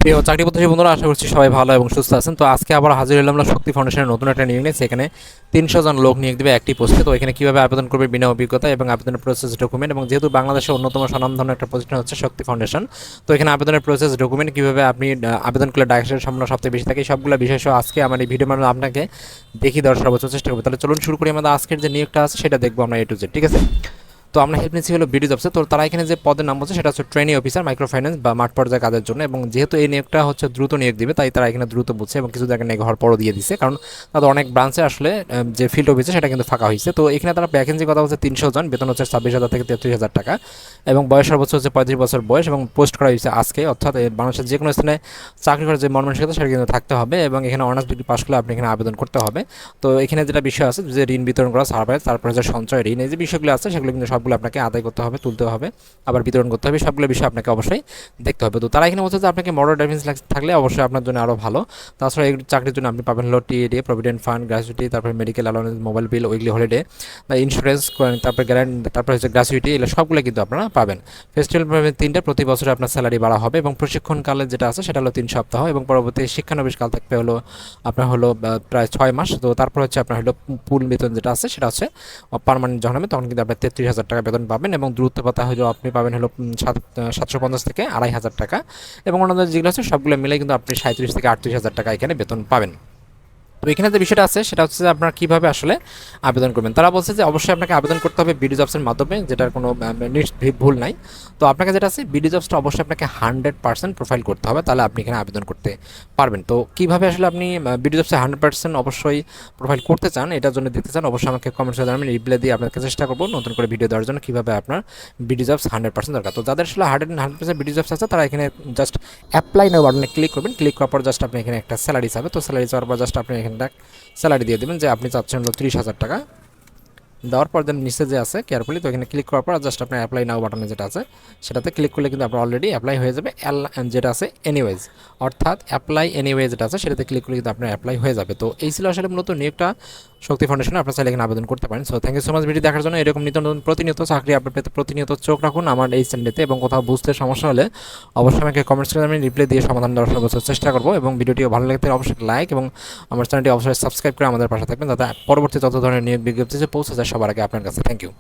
প্রিয় চাকরি প্রত্যাশী বন্ধুরা, আশা করছি সবাই ভালো এবং সুস্থ আছেন। তো আজকে আবার হাজির হলাম না শক্তি ফাউন্ডেশনের নতুন একটা নিয়োগ নিয়ে। সেখানে 300 জন লোক নিয়োগ দেবে একটি পোস্টে। তো এখানে কীভাবে আবেদন করবে বিনা অভিজ্ঞতা এবং আবেদনের প্রসেস ডকুমেন্ট, এবং যেহেতু বাংলাদেশের অন্যতম স্বনামধন্য একটা প্রতিষ্ঠান হচ্ছে শক্তি ফাউন্ডেশন, তো এখানে আবেদনের প্রসেস ডকুমেন্ট কীভাবে আপনি আবেদন করলে ডাইরেকশনের সম্ভাবনা সবচেয়ে বেশি থাকে, সবগুলো বিষয় সহ আজকে আমার এই ভিডিও মাধ্যমে আপনাকে দেখিয়ে দেওয়ার সর্বোচ্চ চেষ্টা করবো। তাহলে চলুন শুরু করি। আমাদের আজকের যে নিয়োগটা আছে সেটা দেখবো আমরা A to Z, ঠিক আছে? তো আমরা হেল্প নিচ্ছি হলো বিডি জবসে। তো তারা এখানে যে পদের নাম বলছে সেটা হচ্ছে ট্রেনি অফিসার মাইক্রো ফাইন্যান্স বা মাঠ পর্যায়ে কাজের জন্য, এবং যেহেতু এই নিয়োগটা হচ্ছে দ্রুত নিয়োগ দিবে তাই তারা এখানে দ্রুত বলছে এবং কিছু জায়গায় নিয়োগ হওয়ার পরও দিয়ে দিচ্ছে, কারণ তাদের অনেক ব্রাঞ্চে আসলে যে ফিল্ড অফিসে সেটা কিন্তু ফাঁকা হয়েছে। তো এখানে তারা ভ্যাকেন্সি কথা হচ্ছে 300 জন, বেতন হচ্ছে 26,000 থেকে 33,000 টাকা, এবং বয়স সর্বোচ্চ হচ্ছে 35 বছর বয়স, এবং পোস্ট করা হয়েছে আজকে, অর্থাৎ বাংলাদেশের যে কোনো স্থানে চাকরি করার যে মর্মানসিকতা সেটা কিন্তু থাকতে হবে, এবং এখানে অনার্স ডিগ্রি পাস করলে আপনি এখানে আবেদন করতে হবে। তো এখানে যেটা বিষয় আছে যে ঋণ বিতরণ করা সার্ভার, তারপরে যে সঞ্চয় ঋণ, এই যে বিষয়গুলো আছে সেগুলো কিন্তু সবগুলো আপনাকে আদায় করতে হবে, তুলতে হবে, আবার বিতরণ করতে হবে, সবগুলো বিষয় আপনাকে অবশ্যই দেখতে হবে। তো তারা এখানে বলছে যে আপনাকে মোটর ড্রাইভিং লাইসেন্স থাকলে অবশ্যই আপনার জন্য আরও ভালো। তাছাড়া এই চাকরির জন্য আপনি পাবেন হলো টিএডি, প্রভিডেন্ট ফান্ড, গ্র্যাচুইটি, তারপরে medical allowance, mobile bill, weekly holiday, insurance, তারপরে গ্যারান্টি, তারপরে হচ্ছে গ্র্যাচুইটি, এগুলো সবগুলো কিন্তু আপনারা পাবেন। ফেস্টিভ্যাল পাবেন 3টা, প্রতি বছরে আপনার স্যালারি বাড়া হবে, এবং প্রশিক্ষণকালে যেটা আছে সেটা হলো 3 সপ্তাহ, এবং পরবর্তী শিক্ষানবিশকাল থাকবে হলো আপনার হলো প্রায় 6 মাস। তো তারপর হচ্ছে আপনার হলো পুল বেতন যেটা আছে সেটা হচ্ছে পার্মানেন্ট যখন হবে তখন কিন্তু আপনি 33,000 টাকা বেতন পাবেন, এবং দূরত্ব ভাতা হলো আপনি পাবেন হলো 750 থেকে 2,500 টাকা, এবং অন্যান্য যেগুলো আছে সবগুলো মিলে কিন্তু আপনি 37 থেকে 38,000 টাকা এখানে বেতন পাবেন। তো এখানে যে বিষয়টা আছে সেটা হচ্ছে যে আপনারা কীভাবে আসলে আবেদন করবেন। তারা বলছে যে অবশ্যই আপনাকে আবেদন করতে হবে বিডি জবসের মাধ্যমে, যেটার কোনো ভুল নাই। তো আপনাকে যেটা আছে বিডি জবসটা অবশ্যই আপনাকে 100% প্রোফাইল করতে হবে, তাহলে আপনি এখানে আবেদন করতে পারবেন। তো কীভাবে আসলে আপনি বিডি জবসে 100% অবশ্যই প্রোফাইল করতে চান, এটার জন্য দেখতে চান, অবশ্যই আমাকে কমেন্টসে জানাবেন, রিপ্লাই দিয়ে আপনাকে চেষ্টা করবো নতুন করে ভিডিও দেওয়ার জন্য কীভাবে আপনার বিডি জবস 100% দরকার। তো যাদের আসলে 100% বিডি জবস আছে তারা এখানে জাস্ট অ্যাপ্লাই নাও বাটনে ক্লিক করবেন। ক্লিক করার পর জাস্ট আপনি এখানে একটা স্যালারি চাবে, তো স্যালারি চাওয়ার পর জাস্ট আপনি এখানে স্যালারি দিয়ে দেবেন যে আপনি চাচ্ছেন হলো 30,000 টাকা। দেওয়ার পর দেন নিচে যে আছে কেয়ারফুলি, তো এখানে ক্লিক করার পর জাস্ট আপনার অ্যাপ্লাই নাও বাটনে যেটা আছে সেটাতে ক্লিক করলে কিন্তু আপনার অলরেডি অ্যাপ্লাই হয়ে যাবে। যেটা আছে এনিওয়েজ, অর্থাৎ অ্যাপ্লাই এনিওয়েজ যেটা আছে সেটাতে ক্লিক করলে কিন্তু আপনার অ্যাপ্লাই হয়ে যাবে। তো এই ছিল আসলে মূলত নিয়োগটা শক্তি ফাউন্ডেশনে, আপনার চাইলে এখানে আবেদন করতে পারেন। So thank you so much video দেখার জন্য। এরকম নিত্য নতুন প্রতিনিয়ত চাকরি আপডেট পেতে প্রতিনিয়ত চোখ রাখুন আমার এই চ্যানেলটিতে, এবং কোথাও বুঝতে সমস্যা হলে অবশ্যই আমাকে কমেন্টস করে আমি রিপ্লাই দিয়ে সমাধান দেওয়ার সর্বোচ্চ চেষ্টা করবো, এবং ভিডিওটিও ভালো লাগতে অবশ্যই লাইক এবং আমার চ্যানেলটি অবশ্যই সাবস্ক্রাইব করে আমাদের পাশে থাকবেন, যাতে পরবর্তী যত ধরনের নিয়োগ বিজ্ঞপ্তি পৌঁছে যায় সবার আগে আপনার কাছে। Thank you.